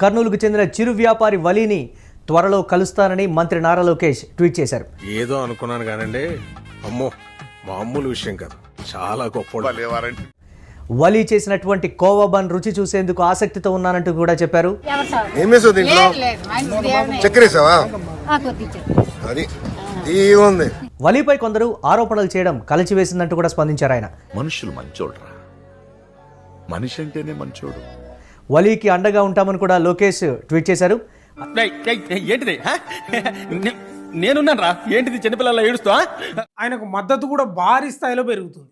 కర్నూలుకు చెందిన చిరు వ్యాపారి వలీని త్వరలో కలుస్తానని మంత్రి నారా లోకేష్ ట్వీట్ చేశారు. ఏదో అనుకున్నాను కానండి, అమ్మో మామూలు విషయం కాదు, చాలా గొప్ప. వలీ చేసినటువంటి కోవా బన్ రుచి చూసేందుకు ఆసక్తితో ఉన్నానంటూ కూడా చెప్పారు. వలీపై కొందరు ఆరోపణలు చేయడం కలచివేసిందంటూ కూడా స్పందించారు ఆయన. మనుషులు మంచోడ్రా, మనిషి అంటేనే మంచోడు. వలీకి అండగా ఉంటామని కూడా లోకేష్ ట్వీట్ చేశారు. ఏంటిది నేనున్నాను రా, ఏంటిది చిన్నపిల్లల ఏడుస్తా. ఆయనకు మద్దతు కూడా భారీ స్థాయిలో పెరుగుతుంది.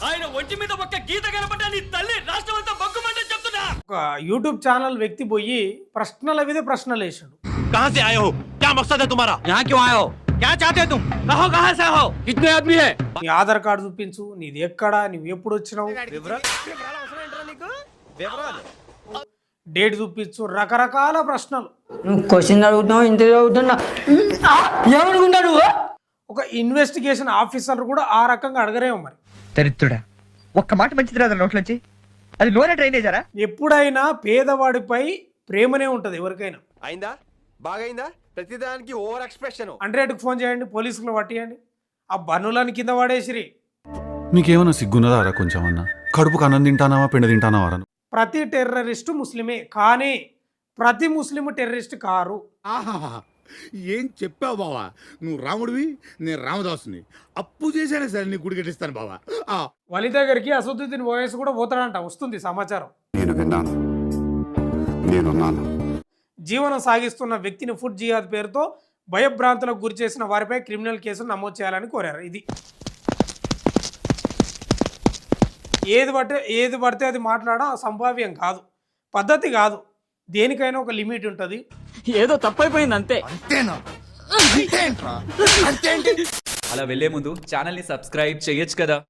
ఆయన ఒంటి మీద ఒక్క గీత కనబడ్డా నీ తల్లి రాష్ట్రం అంతా బగ్గుమంటే చెప్తున్నా. ఒక యూట్యూబ్ ఛానల్ వ్యక్తి పోయి ప్రశ్నల మీద ప్రశ్నలు వేసాడు. कहां से आए हो, क्या मकसद है तुम्हारा, यहाँ क्यों आए हो, क्या चाहते हो तुम, कहो कहां से हो, कितने आदमी है. నీ ఆధార్ కార్డు చూపించు, నీది ఎక్కడ, నువ్వు ఎప్పుడు వచ్చినావు, డేట్ చూపించు, రకరకాల ప్రశ్నలు. క్వశ్చన్ అడుగుతున్నావు, ఇంటర్వ్యూ అడుగుతున్నా, ఏమనుకుంటా నువ్వు. ఒక ఇన్వెస్టిగేషన్ ఆఫీసర్ కూడా ఆ రకంగా అడగరేమో మరి. దరిద్రుడా, ఒక్క మాట మంచిది రాదు నోట్లోంచి, అది నూనె డ్రైనేజరా. ఎప్పుడైనా పేదవాడిపై ప్రేమనే ఉంటది ఎవరికైనా. అయిందా, బాగైందా, ప్రతిదానికి ఓవర్ ఎక్స్ప్రెషన్. 100కి ఫోన్ చేయండి, పోలీసులు పట్టియండి. ఆ బన్నులని కింద పడేసిరి. మీకేమన్నా సిగ్గున్నదారా కొంచెం అన్న? కడుపుకు అన్నం తింటానావా పెండ తింటానావారా? ప్రతి టెర్రరిస్టు ముస్లిమే, కానీ ప్రతి ముస్లిం టెర్రరిస్ట్ కారు. ఏం చెప్పావు బావా, నువ్వు రాముడివి, నేను రామదాసుని. అప్పు చేశానే సరే నీ గుడి కట్టిస్తాను బావా. వలి దగ్గరికి అసదుద్దీన్ ఓవైసీ కూడా పోతాడంట, వస్తుంది సమాచారం. నేను విన్నాను, నేనున్నాను. జీవనం సాగిస్తున్న వ్యక్తిని ఫుడ్ జిహాద్ పేరుతో భయభ్రాంతులకు గురి చేసిన వారిపై క్రిమినల్ కేసులు నమోదు చేయాలని కోరారు. ఇది ఏది పడితే అది మాట్లాడడం సంభావ్యం కాదు, పద్ధతి కాదు. దేనికైనా ఒక లిమిట్ ఉంటుంది. ఏదో తప్పైపోయింది అంతే. అలా వెళ్లే ముందు ఛానల్ ని సబ్స్క్రైబ్ చేయొచ్చు కదా.